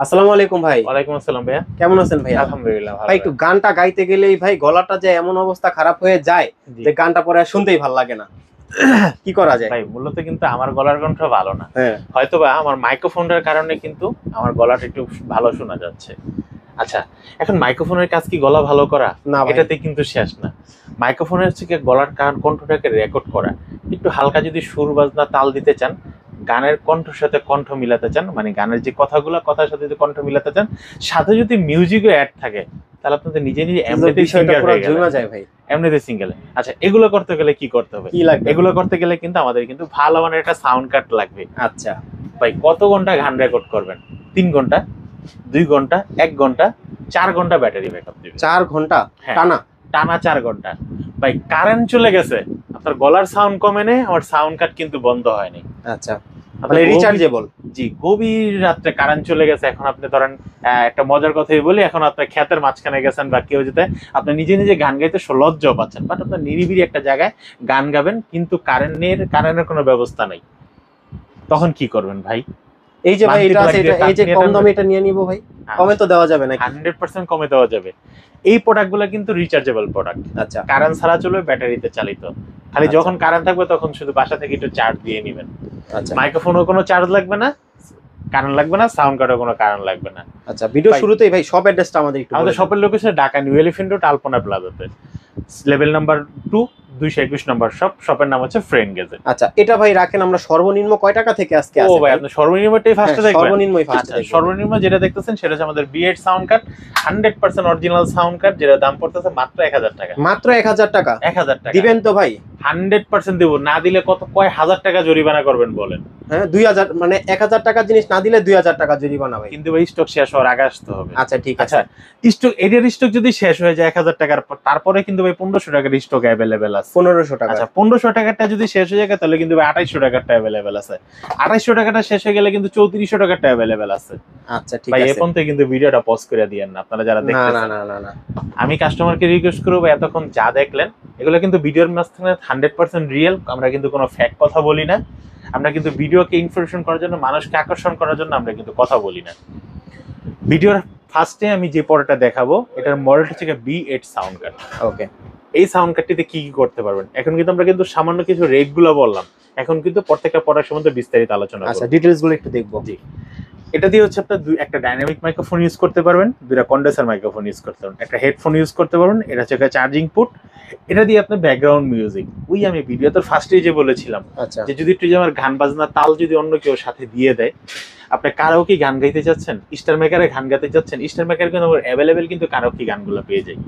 আসসালামু আলাইকুম ভাই। ওয়ালাইকুম আসসালাম ভাইয়া। কেমন আছেন ভাই? আলহামদুলিল্লাহ ভালো ভাই একটু গানটা গাইতে গেলেই ভাই গলাটা যে এমন অবস্থা খারাপ হয়ে যায় জি। যে গানটা পরে আর শুনতেই ভালো লাগে না। কি করা যায়? ভাই মূলত কিন্তু আমার গলার কণ্ঠ ভালো না। হ্যাঁ। হয়তোবা আমার মাইক্রোফোনের কারণে কিন্তু আমার গলাটা একটু ভালো শোনা যাচ্ছে। আচ্ছা, এখন মাইক্রোফোনের কাজ কি গলা ভালো করা? না ভাই। এটাতে কিন্তু শেষ না। মাইক্রোফোনের হচ্ছে কি গলার কণ্ঠটাকে রেকর্ড করা। একটু হালকা যদি সুর বাজনা তাল দিতে চান, গানের কণ্ঠের সাথে কণ্ঠ মিলাতে চান, মানে গানের যে কথাগুলো কথার সাথে যদি কণ্ঠ মিলাতে চান, সাথে যদি মিউজিকও অ্যাড থাকে, তাহলে আপনাদের নিজে নিজে এমনিতেই বিষয়টা সিঙ্গার পুরো হয়ে জমে গেল। যায় ভাই। এমনিতে সিঙ্গেলে। আচ্ছা, এগুলো করতে গেলে কি করতে হবে? কি লাগবে? এগুলো করতে গেলে কিন্তু আমাদের কিন্তু ভালো মানের একটা সাউন্ড কার্ড লাগবে। আচ্ছা ভাই কত ঘন্টা গান রেকর্ড করবেন? 3 ঘন্টা, 2 ঘন্টা, 1 ঘন্টা, 4 ঘন্টা ব্যাটারি ব্যাকআপ দিবে। 4 ঘন্টা হ্যাঁ, টানা? টানা 4 ঘন্টা। ভাই কারেন্ট চলে গেছে, আপনার গলার সাউন্ড কমে নেই, আমার সাউন্ড কার্ড কিন্তু বন্ধ হয়নি। আচ্ছা, আপনার মানে রিচার্জেবল? জি, গভীর রাত্রে কারেন্ট চলে গেছে, এখন আপনি ধরেন একটা মজার কথাই বলি, এখন আপনার ক্ষেতের মাঝখানে গেছেন বা কেউ যেতে আপনি নিজে নিজে গান গাইতে লজ্জাও পাচ্ছেন, বাট আপনার নিরিবিলি একটা জায়গায় গান গাবেন, কিন্তু কারেন্টের কোনো ব্যবস্থা নেই, তখন কি করবেন ভাই? এই যে ভাই এটা আছে, এটা এই যে কম দামে এটা নিয়ে নিব ভাই, কমে তো দেওয়া যাবে নাকি? 100% কমে দেওয়া যাবে। এই প্রোডাক্টগুলো কিন্তু রিচার্জেবল প্রোডাক্ট। আচ্ছা কারেন্ট ছাড়া চলবে, ব্যাটারিতে চালিত। খালি আচ্ছা। যখন কারেন্ট থাকবে তখন শুধু বাসা থেকে একটু চার্জ দিয়ে নেবেন। আচ্ছা মাইক্রোফোনও কোনো চার্জ লাগবে না, কারেন্ট লাগবে না, সাউন্ড কার্ডেও কোনো কারেন্ট লাগবে না। আচ্ছা, ভিডিও ভাই, শুরুতেই ভাই শপ অ্যাড্রেসটা আমাদের একটু আমাদের বলে শপের location Dhaka new Elephant Road Alpana প্লাজাতে, লেভেল নাম্বার 2, 221 নম্বর শপ। শপের নাম হচ্ছে ফ্রেন্ড গেজেট। দিন। আচ্ছা, এটা ভাই রাখেন, আমরা সর্বনিম্ন কয় টাকা থেকে আজকে ও আছে ভাই, আপনি সর্বনিম্নটাই ফার্স্টে দেখবেন? সর্বনিম্নই ফার্স্টে আচ্ছা, দেখবেন। সর্বনিম্ন যেটা দেখতেছেন সেটা হচ্ছে আমাদের B8 sound card, 100% original sound card, যেটা দাম পড়তেছে মাত্র 1000 টাকা। মাত্র 1000 টাকা 1000 টাকা দিবেন তো ভাই? 100% দেব, না দিলে কয় হাজার টাকা জরিমানা করবেন বলেন? হ্যাঁ 2000, মানে 1000 টাকার জিনিস না দিলে 2000 টাকা জরিমানা ভাই। কিন্তু ভাই স্টক শেষ হওয়ার আগে আসতে হবে। আচ্ছা ঠিক আছে। আচ্ছা, স্টক এটার স্টক যদি শেষ হয়ে যায় 1000 টাকার পর, তারপরে কিন্তু ভাই 1500 টাকার স্টক অ্যাভেলেবেল আছে। 1500 টাকা? আচ্ছা, 1500 টাকাটা যদি শেষ হয়ে যায় তাহলে কিন্তু ভাই 2800 টাকারটা অ্যাভেলেবেল আছে। 2800 টাকাটা শেষ হয়ে গেলে কিন্তু 3400 টাকারটা অ্যাভেলেবেল আছে। আচ্ছা ঠিক ভাই আছে। এখন তো কিন্তু ভিডিওটা পজ করে দিয়েন না আপনারা যারা না দেখতেছেন। না না না না, আমি কাস্টমারকে রিকোয়েস্ট করব, এতক্ষণ যা দেখলেন এগুলো কিন্তু ভিডিওর মাঝখানে 100% রিয়েল, আমরা কিন্তু কোনো ফ্যাক কথা বলি না। আমরা কিন্তু ভিডিওকে ইনফরমেশন করার জন্য, মানুষকে আকর্ষণ করার জন্য আমরা কিন্তু কথা বলি না। ভিডিওর ফার্স্টে আমি যে পড়াটা দেখাবো, এটার মডেলটা হচ্ছে B8 সাউন্ড কার্ড। ওকে। এই সাউন্ড কার্ডটিতে কি কি করতে পারবেন, এখন কিন্তু আমরা কিন্তু সামান্য কিছু রেটগুলো বললাম, এখন কিন্তু প্রত্যেকটা প্রোডাক্ট সম্বন্ধে বিস্তারিত আলোচনা করব। আচ্ছা, ডিটেইলস গুলো একটু দেখবো। জি, এটা দিয়ে হচ্ছে আপনার একটা ডাইনামিক মাইক্রোফোন ইউজ করতে পারবেন, দুইটা কন্ডেন্সার মাইক্রোফোন ইউজ করতে পারবেন, একটা হেডফোন ইউজ করতে পারবেন, এটা হচ্ছে একটা চার্জিং পোর্ট। এটা দিয়ে আপনার ব্যাকগ্রাউন্ড মিউজিক, ওই আমি ভিডিওতে ফার্স্টেই যে বলেছিলাম আচ্ছা যে যদি একটু যে আমার গান বাজনা তাল যদি অন্য কেউ সাথে দিয়ে দেয়, আপনি কারাওকে গান গাইতে চাচ্ছেন, স্টার মেকারে গান গাইতে চাচ্ছেন, স্টার মেকার কিন্তু আমার অ্যাভেলেবেল কিন্তু কারাওকে গানগুলো পেয়ে যায়।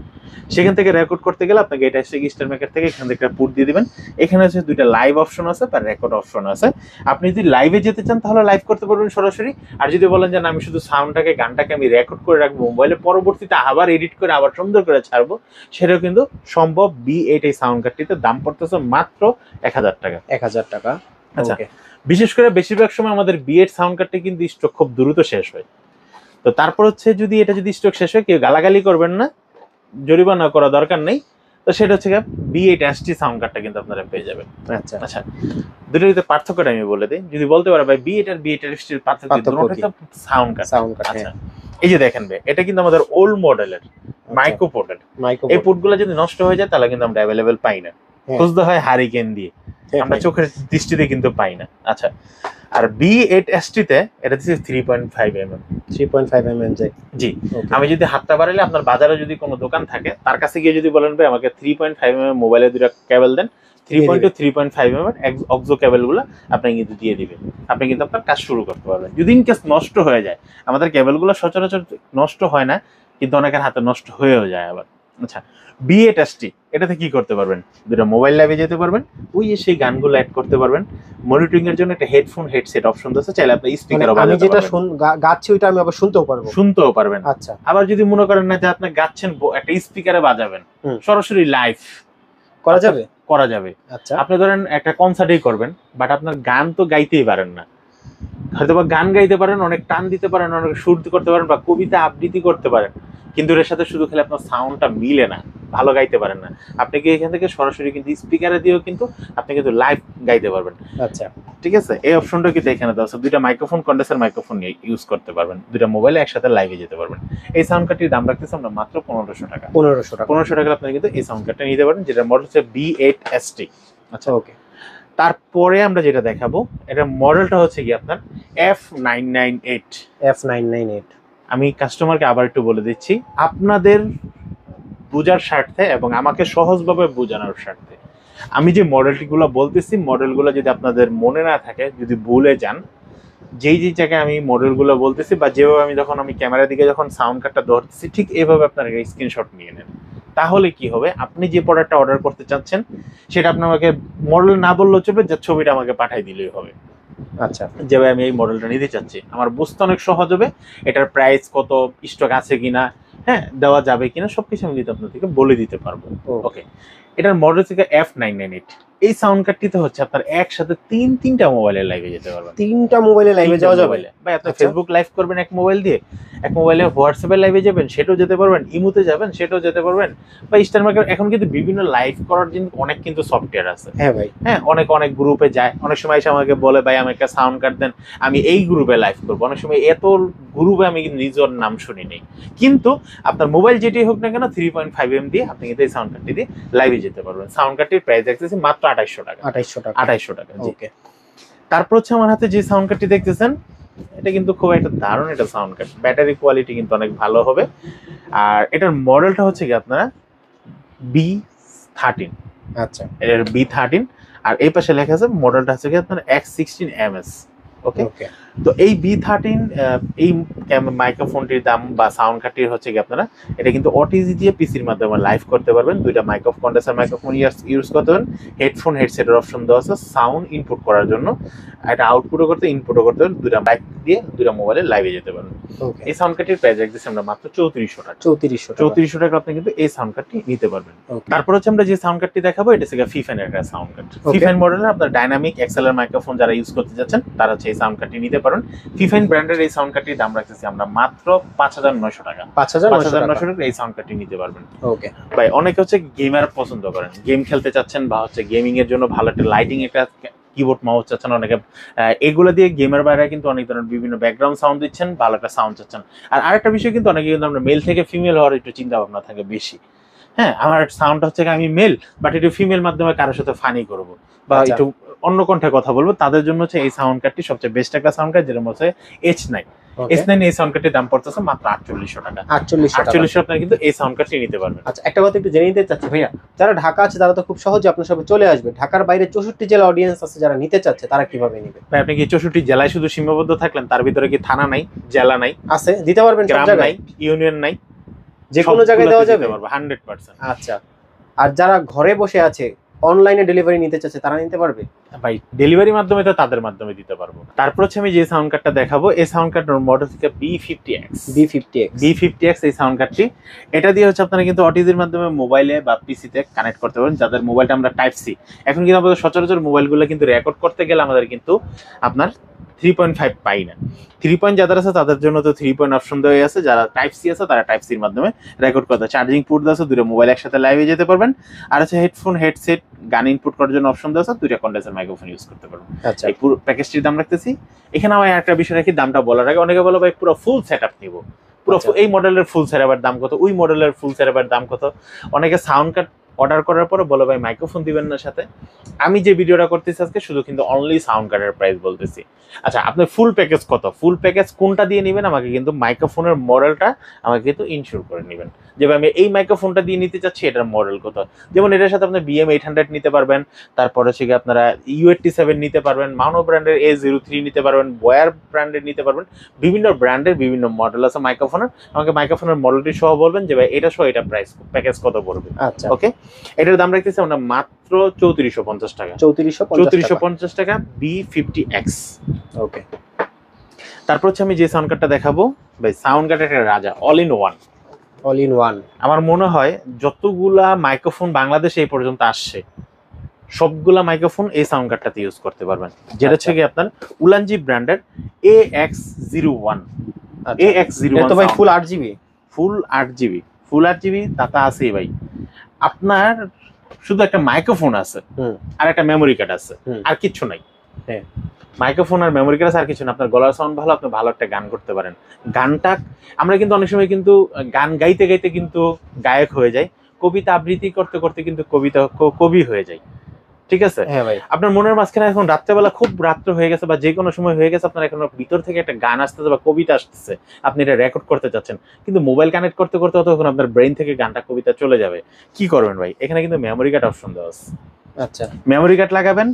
সেখান থেকে রেকর্ড করতে গেলে আপনাকে এটা হচ্ছে স্টার মেকার থেকে এখান থেকে একটা পুট দিয়ে দিবেন। এখানে হচ্ছে দুইটা লাইভ অপশন আছে, তার রেকর্ড অপশন আছে। আপনি যদি লাইভে যেতে চান তাহলে লাইভ করতে পারবেন সরাসরি, আর যদি বলেন যে না আমি শুধু সাউন্ডটাকে গানটাকে আমি রেকর্ড করে রাখবো মোবাইলে, পরবর্তীতে আবার এডিট করে আবার সুন্দর করে ছাড়বো, সেটাও কিন্তু সম্ভব। B8 এই সাউন্ড কার্ডটিতে দাম পড়তেছে মাত্র 1000 টাকা। 1000 টাকা। আচ্ছা, ওকে। বিশেষ করে বেশিরভাগ সময় আমাদের B8 সাউন্ড কার্ডটি কিন্তু স্টক খুব দ্রুত শেষ হয়। তো তারপর হচ্ছে যদি এটা যদি স্টক শেষ হয়, কেউ গালাগালি করবেন না, জরিমানা করা দরকার নেই। তো সেটা হচ্ছে B8 ST সাউন্ড কার্ডটা কিন্তু আপনারা পেয়ে যাবেন। আচ্ছা আচ্ছা, দুটোর ভিতরে পার্থক্যটা আমি বলে দিই, যদি বলতে পারে ভাই B8 আর B8 ST এর পার্থক্য সাউন্ড কার্ড। Sound card. আচ্ছা, এই যে দেখেন ভাই, এটা কিন্তু আমাদের ওল্ড মডেলের মাইক্রো পোর্টের। এই পোর্টগুলো যদি নষ্ট হয়ে যায় তাহলে কিন্তু আমরা অ্যাভেলেবেল পাই না, খুঁজতে হয় হারিকেন দিয়ে, আমরা চোখের দৃষ্টিতে কিন্তু পাই না। আচ্ছা, আর B8 ST তে এটা দিচ্ছে 3.5 mm। 3.5 mm যায়? জি। আমি যদি হাতটা বাড়াইলে আপনার বাজারে যদি কোনো দোকান থাকে তার কাছে গিয়ে যদি বলেন ভাই আমাকে 3.5 mm মোবাইলে দুটো কেবল দেন, 3.2 3.5 mm অক্সো কেবলগুলো আপনি কিন্তু দিয়ে দিবেন, আপনি কিন্তু আপনার কাজ শুরু করতে পারবেন। যদি ইন কেস নষ্ট হয়ে যায়, আমাদের কেবলগুলো সচরাচর নষ্ট হয় না, কিন্তু অনেকের হাতে নষ্ট হয়েও যায় আবার। আচ্ছা, B8 ST এটাতে কি করতে পারবেন, দুটো মোবাইল ল্যাবে যেতে পারবেন, ওই সেই গানগুলো অ্যাড করতে পারবেন। মনিটরিং এর জন্য একটা হেডফোন হেডসেট অপশন আছে, চাইলে আপনি স্পিকারও আমি বাজাতে যেটা পারবেন, গাচ্ছি ওইটা আমি আবার শুনতেও পারবো। আচ্ছা, আবার যদি মনে করেন না যে আপনি গাচ্ছেন, একটা স্পিকারে বাজাবেন, সরাসরি লাইভ করা যাবে? করা যাবে। আচ্ছা, আপনি ধরেন একটা কনসার্টেই করবেন, বাট আপনার গান তো গাইতেই পারেন না, হয়তো বা গান গাইতে পারেন, অনেক টান দিতে পারেন, অনেক সুর করতে পারেন, বা কবিতা আবৃত্তি করতে পারেন, কিন্তু এর সাথে শুধু খেলে আপনার সাউন্ডটা মিলে না। ভালো গাইতে পারেন না, আপনি কি এখান থেকে সরাসরি কিন্তু স্পিকারে দিয়েও কিন্তু আপনি কিন্তু লাইভ গাইতে পারবেন। আচ্ছা, ঠিক আছে, এই অপশনটা কিন্তু এখানে দেওয়া আছে। দুইটা মাইক্রোফোন, কন্ডেন্সার মাইক্রোফোন নিয়ে ইউজ করতে পারবেন, দুইটা মোবাইলে একসাথে লাইভে যেতে পারবেন। এই সাউন্ড কার্ডটির দাম রাখতেছি আমরা মাত্র 1500 টাকা। 1500 টাকা আপনি কিন্তু এই সাউন্ড কার্ডটা নিতে পারেন, যেটা মডেল হচ্ছে B8ST। আচ্ছা, ওকে। তারপরে আমরা যেটা দেখাবো, এটা মডেলটা হচ্ছে কি আপনার F998। F998 আমি কাস্টমারকে আবার একটু বলে দিচ্ছি আপনাদের বোঝার স্বার্থে এবং আমাকে সহজভাবে বোঝানোর স্বার্থে। আমি যে মডেলগুলো বলতেছি, মডেলগুলো যদি আপনাদের মনে না থাকে, যদি ভুলে যান, যেই জায়গায় আমি মডেলগুলো বলতেছি বা যেভাবে আমি যখন আমি ক্যামেরার দিকে যখন সাউন্ড কার্ডটা ধরতেছি, ঠিক এইভাবে আপনার স্ক্রিনশট নিয়ে নেন। তাহলে কি হবে, আপনি যে প্রোডাক্টটা অর্ডার করতে চাচ্ছেন সেটা আপনি আমাকে মডেল না বললেও চলবে, যে ছবিটা আমাকে পাঠিয়ে দিলেই হবে। আচ্ছা, যেভাবে আমি এই মডেলটা নিতে চাচ্ছি, আমার বুঝতে অনেক সহজ হবে। এটার প্রাইস কত, স্টক আছে কিনা, হ্যাঁ দেওয়া যাবে কিনা, সবকিছু আমি কিন্তু আপনাদেরকে বলে দিতে পারবো। ওকে, এটার মডেল থেকে F998। এই সাউন্ড কার্ডটিতে হচ্ছে আপনার একসাথে তিনটা মোবাইলে লাইভে যেতে পারবেন। 3টা মোবাইলে লাইভে যাওয়া যাবে ভাই? আপনি ফেসবুক লাইভ করবেন এক মোবাইল দিয়ে, এক মোবাইলে হোয়াটসঅ্যাপে লাইভে যাবেন, সেটাও যেতে পারবেন, ইমোতে যাবেন, সেটাও যেতে পারবেন, বা স্টার মার্কেট এখন কিন্তু বিভিন্ন লাইভ করার জন্য অনেক কিন্তু সফটওয়্যার আছে। হ্যাঁ ভাই, হ্যাঁ, অনেক গ্রুপে যায়, অনেক সময় এসে আমাকে বলে ভাই আমি একটা সাউন্ড কার্ড দেন, আমি এই গ্রুপে লাইভ করবো। অনেক সময় এত গ্রুপে আমি নিজের নাম শুনি নেই, কিন্তু আপনার মোবাইল যেটি হোক না কেন 3.5mm দিয়ে আপনি কিন্তু এই সাউন্ড কার্ডটি দিয়ে লাইভে যেতে পারবেন। সাউন্ড কার্ডটির প্রাইস দেখতেছি মাত্র 2800 টাকা। 2800 টাকা। ওকে। তারপর হচ্ছে আমার হাতে যে সাউন্ড কার্ডটি দেখতেছেন, এটা কিন্তু খুব একটা দারুণ একটা সাউন্ড কার্ড, ব্যাটারি কোয়ালিটি কিন্তু অনেক ভালো হবে। আর এটার মডেলটা হচ্ছে কি আপনারা B13। আচ্ছা, এর B13। আর এই পাশে লেখা আছে মডেলটা হচ্ছে কি আপনার X16MS। ওকে, তো এই B13 এই মাইক্রোফোনটির দাম বা সাউন্ড কার্ডটির হচ্ছে কি আপনারা এটা কিন্তু ওটিজি দিয়ে পিসির মাধ্যমে লাইভ করতে পারবেন। দুইটা মাইক্রোফোন, কন্ডেন্সার মাইক্রোফোন ইউজ করতে পারবেন, হেডফোন হেডসেটের অপশন দেওয়া আছে সাউন্ড ইনপুট করার জন্য, এটা আউটপুটও করতে ইনপুটও করতে পারবেন, দুইটা মাইক দিয়ে দুইটা মোবাইলে লাইভে যেতে পারবেন। এই সাউন্ড কার্ডটির প্রাইস রাখতেছি আমরা মাত্র 3400 টাকা। 3400 টাকা আপনি কিন্তু এই সাউন্ড কার্ডটি নিতে পারবেন। তারপর হচ্ছে আমরা যে সাউন্ড কার্ডটি দেখাবো, এটা হচ্ছে ফিফেন এর একটা সাউন্ড কার্ড। ফিফেন মডেলের আপনার ডাইনামিক এক্সএলআর মাইক্রোফোন যারা ইউজ করতে যাচ্ছেন তারা হচ্ছে এই সাউন্ড কার্ডটি নিতে পারেন। ফিফেন ব্র্যান্ডের এই সাউন্ড কার্ডটির দাম রাখতেছি আমরা মাত্র 5900 টাকা। 5900 টাকা এই সাউন্ড কার্ডটি নিতে পারবেন। ওকে ভাই, অনেকে হচ্ছে গেমার পছন্দ করেন, গেম খেলতে চাচ্ছেন বা হচ্ছে গেমিং এর জন্য ভালো একটা লাইটিং, একটা কিবোর্ড মাউস চাচ্ছেন, অনেকে এগুলো দিয়ে গেমের বাইরে কিন্তু অনেক ধরনের বিভিন্ন ব্যাকগ্রাউন্ড সাউন্ড দিচ্ছেন, ভালো একটা সাউন্ড চাচ্ছেন। আর আরেকটা বিষয় কিন্তু অনেকে কিন্তু আমরা মেল থেকে ফিমেল হওয়ার একটু চিন্তা ভাবনা থাকে বেশি। হ্যাঁ, আমার সাউন্ড হচ্ছে আমি মেল, বাট একটু ফিমেল মাধ্যমে কারোর সাথে ফানি করবো বা একটু অন্য কণ্ঠে কথা বলবো, তাদের জন্য হচ্ছে এই সাউন্ড কার্ডটি সবচেয়ে বেস্ট একটা সাউন্ড কার্ড, যেটা হচ্ছে H9। H9 এই সাউন্ড কার্ডটির দাম পড়তেছে মাত্র 4800 টাকা। 4800 আপনারা কিন্তু এই সাউন্ড কার্ডটি নিতে পারবেন। আচ্ছা, একটা কথা একটু জেনে নিতে চাচ্ছি ভাইয়া, যারা ঢাকা আছে তারা তো খুব সহজে আপনার সঙ্গে চলে আসবে, ঢাকার বাইরে 64 জেলা অডিয়েন্স আছে যারা নিতে চাচ্ছে, তারা কিভাবে নেবে? ভাই, আপনি কি 64 জেলায় শুধু সীমাবদ্ধ থাকলেন? তার ভিতরে কি থানা নাই, জেলা নাই? আছে, দিতে পারবেন সব জায়গায়, ইউনিয়ন নাই, যে কোনো জায়গায় দেওয়া যাবে 100%। আচ্ছা, আর যারা ঘরে বসে আছে অনলাইনে ডেলিভারি নিতে চাচ্ছে তারা নিতে পারবে? ভাই, ডেলিভারি মাধ্যমে তো তাদের মাধ্যমে দিতে পারবো। তারপর হচ্ছে আমি যে সাউন্ড কার্ডটা দেখাবো, এই সাউন্ড কার্ডের মডেল হচ্ছে B50X। এই সাউন্ড কার্ডটি, এটা দিয়ে হচ্ছে আপনারা কিন্তু ওটিজির মাধ্যমে মোবাইলে বা পিসিতে কানেক্ট করতে পারেন। যাদের মোবাইলটা আমরা টাইপ সি, এখন কিন্তু আমাদের সচরাচর মোবাইলগুলো কিন্তু রেকর্ড করতে গেলে আমাদের কিন্তু আপনার 3.5 পাই না। 3 যাদের আছে তাদের জন্য তো 3 অপশন দেওয়া আছে, যারা টাইপ সি আছে তারা টাইপ সির মাধ্যমে রেকর্ড করতে, চার্জিং পোর্ট আছে, দুটো মোবাইল একসাথে লাইভে যেতে পারবেন। আর আছে হেডফোন হেডসেট গান ইনপুট করার জন্য অপশন দেওয়া আছে, দুইটা কন্ডেন্সার মাইক্রোফোন ইউজ করতে পারবেন। আচ্ছা, এই পুরো প্যাকেজটির দাম রাখতেছি এখানে। আমি একটা বিষয় রাখি, দামটা বলার আগে অনেকে বলে ভাই পুরো ফুল সেটআপ নিব, পুরো এই মডেলের ফুল সেটআপের দাম কত, ওই মডেলের ফুল সেটআপের দাম কত। অনেকে সাউন্ড কার্ড অর্ডার করার পরে বলে ভাই মাইক্রোফোন দিবেন না সাথে। আমি যে ভিডিওটা করতেছি আজকে শুধু কিন্তু অনলি সাউন্ড কার্ডের প্রাইস বলতেছি। আচ্ছা, আপনার ফুল প্যাকেজ কত, ফুল প্যাকেজ কোনটা দিয়ে নেবেন, আমাকে কিন্তু মাইক্রোফোনের মডেলটা আমাকে কিন্তু ইনশিওর করে নেবেন, যেভাবে আমি এই মাইক্রোফোনটা দিয়ে নিতে চাচ্ছি এটার মডেল কত। যেমন এটার সাথে আপনি BM800 নিতে পারবেন, তারপরে হচ্ছে আপনারা U87 নিতে পারবেন, মানো ব্র্যান্ডের A03 নিতে পারবেন, বয়ার ব্র্যান্ডের নিতে পারবেন। বিভিন্ন ব্র্যান্ডের বিভিন্ন মডেল আছে মাইক্রোফোনের। আমাকে মাইক্রোফোনের মডেলটি সহ বলবেন যে ভাই এটা সহ এটা প্রাইস প্যাকেজ কত পড়বে। আচ্ছা, ওকে, এটার দাম রাখতেছি আমরা মাত্র 3450 টাকা। 3450 টাকা B50X। ওকে, তারপর হচ্ছে আমি যে সাউন্ড কার্ডটা দেখাবো, ভাই সাউন্ড কার্ডের একটা রাজা, অল ইন ওয়ান। আমার মনে হয় যতগুলা মাইক্রোফোন বাংলাদেশে এই পর্যন্ত আসছে সবগুলা মাইক্রোফোন এই সাউন্ড কার্ডটাতে ইউজ করতে পারবেন, যেটা হচ্ছে কি আপনার উলানজি ব্র্যান্ডের AX01। AX01 এটা তো ভাই ফুল 8GB, ফুল 8GB তাতা আছেই ভাই। আপনার শুধু একটা মাইক্রোফোন আছে হুম। আর একটা মেমোরি কার্ড আছে, হুম। আর কিচ্ছু নাই। হ্যাঁ। মাইক্রোফোন আর মেমোরি কার্ড আছে, আর কিছু না। আপনার গলার সাউন্ড ভালো, আপনি ভালো একটা গান করতে পারেন। গানটা আমরা কিন্তু অনেক সময় কিন্তু গান গাইতে গাইতে কিন্তু গায়ক হয়ে যায়, কবিতা আবৃত্তি করতে করতে কিন্তু কবি হয়ে যায়। ঠিক আছে? হ্যাঁ ভাই। আপনার মনের মাঝখানে এখন রাত্রেবেলা খুব রাত্র হয়ে গেছে বা যে কোনো সময় হয়ে গেছে, আপনার এখন ভিতর থেকে একটা গান আসতেছে বা কবিতা আসতেছে, আপনি এটা রেকর্ড করতে চাচ্ছেন, কিন্তু মোবাইল কানেক্ট করতে করতে তখন আপনার ব্রেন থেকে গানটা কবিতা চলে যাবে। কি করবেন ভাই? এখানে কিন্তু মেমোরি কার্ড অপশন দেওয়া আছে। আচ্ছা। মেমোরি কার্ড লাগাবেন,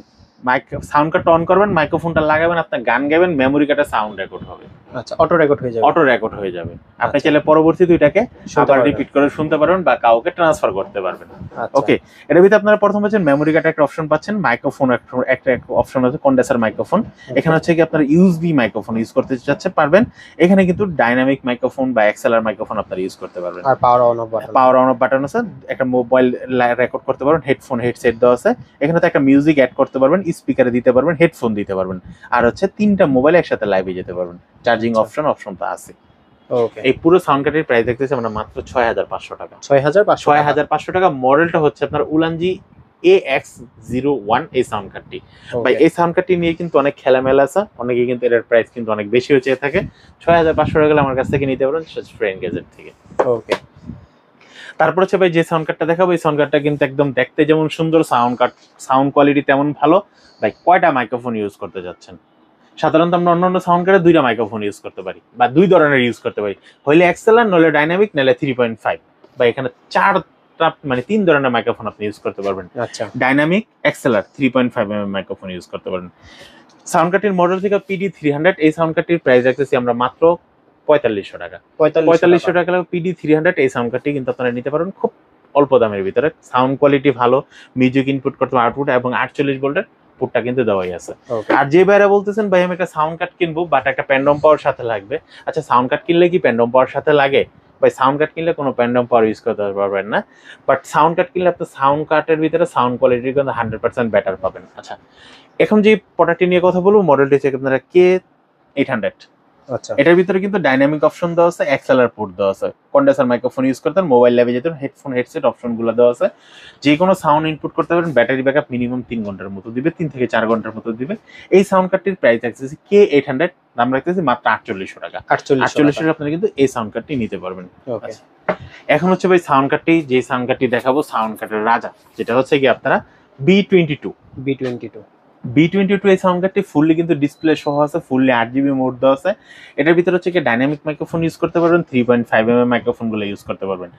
সাউন্ড কার্ডটা অন করবেন, মাইক্রোফোনটা লাগাবেন, আপনার গান গাবেন, মেমোরি কার্ডে সাউন্ড রেকর্ড হবে। আচ্ছা, অটো রেকর্ড হয়ে যাবে। অটো রেকর্ড হয়ে যাবে। আপনি আচ্ছা। চাইলে পরবর্তীতে ওইটাকে শুনতে আবার পারবেন। রিপিট করে শুনতে পারবেন বা কাউকে ট্রান্সফার করতে পারবেন। আচ্ছা। ওকে, এটার ভিতরে আপনারা প্রথম পাচ্ছেন মেমোরি কার্ড একটা অপশন পাচ্ছেন, মাইক্রোফোন একটা অপশন আছে, কন্ডেন্সার মাইক্রোফোন। এখানে হচ্ছে কি আপনার ইউএসবি মাইক্রোফোন ইউজ করতে চাচ্ছেন পারবেন। এখানে কিন্তু ডাইনামিক মাইক্রোফোন বা এক্সএলআর মাইক্রোফোন আপনারা ইউজ করতে পারবেন। আর power on off button. Power on off button আছে, একটা মোবাইল রেকর্ড করতে পারবেন, হেডফোন হেডসেট দেওয়া আছে। এখানে তো একটা মিউজিক অ্যাড করতে পারবেন, স্পিকারে দিতে পারবেন, হেডফোন দিতে পারবেন, আর হচ্ছে 3টা মোবাইল একসাথে লাইভে যেতে পারবেন। চার্জিং অপশন তো আছে। ওকে। এই পুরো সাউন্ড কার্ডের প্রাইস দেখতেছি আমরা মাত্র 6500 টাকা। 6500। 6500 টাকা। মডেলটা হচ্ছে আপনার উলানজি AX01 এই সাউন্ড কার্ডটি। ভাই এই সাউন্ড কার্ডটি নিয়ে কিন্তু অনেক খেলামেলা আছে, অনেকে কিন্তু এর প্রাইস কিন্তু অনেক বেশি হয়ে থাকে। 6500 টাকা আমার কাছ থেকে নিতে পারেন ফ্রেন্ড গ্যাজেট থেকে। ওকে। তারপর হচ্ছে ভাই যে সাউন্ড কার্ডটা দেখাবো, এই সাউন্ড কার্ডটা কিন্তু একদম দেখতে যেমন সুন্দর, সাউন্ড কোয়ালিটি তেমন ভালো। ভাই কয়টা মাইক্রোফোন ইউজ করতে যাচ্ছেন? সাধারণত আমরা অন্যান্য সাউন্ড কার্ডে 2টা মাইক্রোফোন ইউজ করতে পারি বা 2 ধরনের ইউজ করতে পারি, হইলে এক্সেলার, নইলে ডাইনামিক, নইলে 3.5। বা এখানে 4টা মানে 3 ধরনের মাইক্রোফোন আপনি ইউজ করতে পারবেন। আচ্ছা। ডাইনামিক, এক্সেলার, 3.5 মাইক্রোফোন ইউজ করতে পারবেন। সাউন্ড কার্ডটির মডেল থেকে PD300। এই সাউন্ড কার্ডটির প্রাইস রাখতেছি আমরা মাত্র 4500 টাকা। 4500 টাকা PD300 এই সাউন্ড কার্ডটি কিন্তু আপনারা নিতে পারেন খুব অল্প দামের ভিতরে। সাউন্ড কোয়ালিটি ভালো, মিউজিক ইনপুট করতে আউটপুট এবং 48 ভোল্টের পুটটা কিন্তু দেওয়াই আছে। আর যে বাইরে বলতেছেন ভাই আমি একটা সাউন্ড কার্ড কিনবো বাট একটা প্যান্ডম পাওয়ার সাথে লাগবে, আচ্ছা সাউন্ড কার্ড কিনলে কি প্যান্ডম পাওয়ার সাথে লাগে? ভাই সাউন্ড কার্ড কিনলে কোনো প্যান্ডম পাওয়ার ইউজ করতে পারবেন না, বাট সাউন্ড কার্ড কিনলে আপনি সাউন্ড কার্ডের ভিতরে সাউন্ড কোয়ালিটি কিন্তু 100% বেটার পাবেন। আচ্ছা, এখন যে প্রোডাক্টটি নিয়ে কথা বলবো, মডেলটি হচ্ছে আপনারা K800। আচ্ছা। এটার ভিতরে কিন্তু ডাইনামিক অপশন দেওয়া আছে, এক্সএলআর পোর্ট দেওয়া আছে, কন্ডেন্সার মাইক্রোফোন ইউজ করতেন, মোবাইল ল্যাবে যেতেন, হেডফোন হেডসেট অপশনগুলো দেওয়া আছে, যে কোনো সাউন্ড ইনপুট করতে পারেন। ব্যাটারি ব্যাকআপ মিনিমাম 3 ঘন্টার মতো দিবে, 3 থেকে 4 ঘন্টার মতো দিবে। এই সাউন্ড কার্ডটির প্রাইস রাখতেছি K800, দাম রাখতেছি মাত্র 4800 টাকা। 4800 টাকা আপনারা কিন্তু এই সাউন্ড কার্ডটি নিতে পারবেন। ওকে। এখন হচ্ছে ভাই সাউন্ড কার্ডটি, যে সাউন্ড কার্ডটি দেখাবো সাউন্ড কার্ডের রাজা, যেটা হচ্ছে কি আপনারা B22। B22 এই সাউন্ড কার্ডটি ফুললি কিন্তু ডিসপ্লে সহ আছে, ফুললি 8GB মোড দেওয়া আছে। এটার ভিতরে হচ্ছে কি ডাইনামিক মাইক্রোফোন ইউজ করতে পারবেন, 3.5 মাইক্রোফোনগুলো ইউজ করতে পারবেন।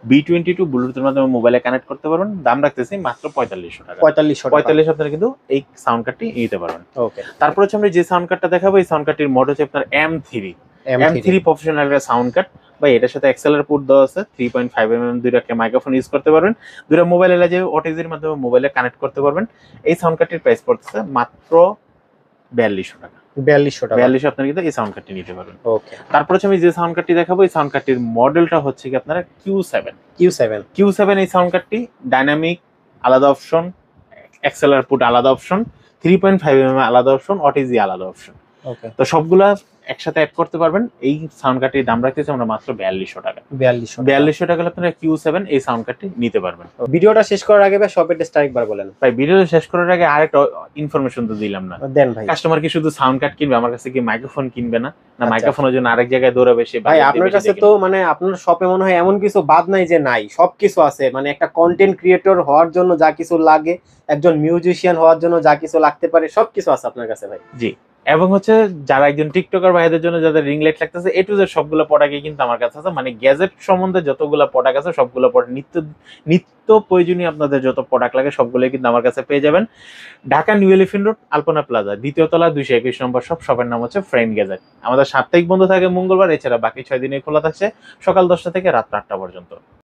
B22 ব্লুটুথের মাধ্যমে মোবাইলে কানেক্ট করতে পারবেন। দাম রাখতেছি মাত্র 4500 টাকা। 4500 আপনারা কিন্তু এই সাউন্ড কার্ডটি নিতে পারবেন। ওকে। তারপর হচ্ছে আমরা যে সাউন্ড কার্ডটা দেখাবো, এই সাউন্ড কার্ডটির মডেল হচ্ছে আপনার M3 প্রফেশনাল সাউন্ড কার্ড। ভাই এটার সাথে এক্সএলআর পোর্ট দেওয়া আছে, 3.5 দুইটা মাইক্রোফোন ইউজ করতে পারবেন, দুইটা মোবাইলে লাগিয়ে ওটিজির মাধ্যমে মোবাইলে কানেক্ট করতে পারবেন। এই সাউন্ড কার্ডটির প্রাইস পড়তেছে মাত্র 4200 টাকা। 4200 আপনারা কিন্তু এই সাউন্ড কার্ডটি নিতে পারবেন। ওকে। তারপর হচ্ছে আমি যে সাউন্ড কার্ডটি দেখাবো, এই সাউন্ড কার্ডটির মডেলটা হচ্ছে কি আপনারা Q7 এই সাউন্ড কার্ডটি ডাইনামিক আলাদা অপশন, এক্সএলআর পোর্ট আলাদা অপশন, 3.5 আলাদা অপশন, ওটিজি আলাদা অপশন। ওকে। তো সবগুলা একসাথে অ্যাড করতে পারবেন। এই সাউন্ড কার্ডটির দাম রাখতেছি আমরা মাত্র 4200 টাকা। 4200 টাকা আপনারা Q7 এই সাউন্ড কার্ডটি নিতে পারবেন। ভিডিওটা শেষ করার আগে ভাই শপের অ্যাড্রেসটা আরেকবার বলেন। ভাই ভিডিওটা শেষ করার আগে আরেকটা ইনফরমেশন তো দিলাম না। দেন ভাই। কাস্টমার কি শুধু সাউন্ড কার্ড কিনবে, আমার কাছে কি মাইক্রোফোন কিনবে না? না আচ্ছা। মাইক্রোফোনের জন্য আরেক জায়গায় দৌড়াবে সে? ভাই আপনার কাছে তো মানে আপনার শপে মনে হয় এমন কিছু বাদ নাই যে নাই, সবকিছু আছে। মানে একটা কন্টেন্ট ক্রিয়েটর হওয়ার জন্য যা কিছু লাগে, একজন মিউজিশিয়ান হওয়ার জন্য যা কিছু লাগতে পারে, সবকিছু আছে আপনার কাছে ভাই। জি, এবং হচ্ছে যারা একজন টিকটকার ভাইদের জন্য যাদের রিং লাইট লাগতেছে, এ টু জেড সবগুলো প্রোডাক্টই কিন্তু আমার কাছে আছে। মানে গ্যাজেট সম্বন্ধে যতগুলো প্রোডাক্ট আছে সবগুলো প্রোডাক্ট, নিত্য প্রয়োজনীয় আপনাদের যত প্রোডাক্ট লাগে সবগুলোই কিন্তু আমার কাছে পেয়ে যাবেন। ঢাকা নিউ এলিফ্যান্ট রোড, আলপনা প্লাজা, 2য় তলা, 221 নম্বর শপ। শপের নাম হচ্ছে ফ্রেন্ড গ্যাজেট। আমাদের সাপ্তাহিক বন্ধ থাকে মঙ্গলবার, এছাড়া বাকি 6 দিনে খোলা থাকছে সকাল 10টা থেকে রাত 8টা পর্যন্ত।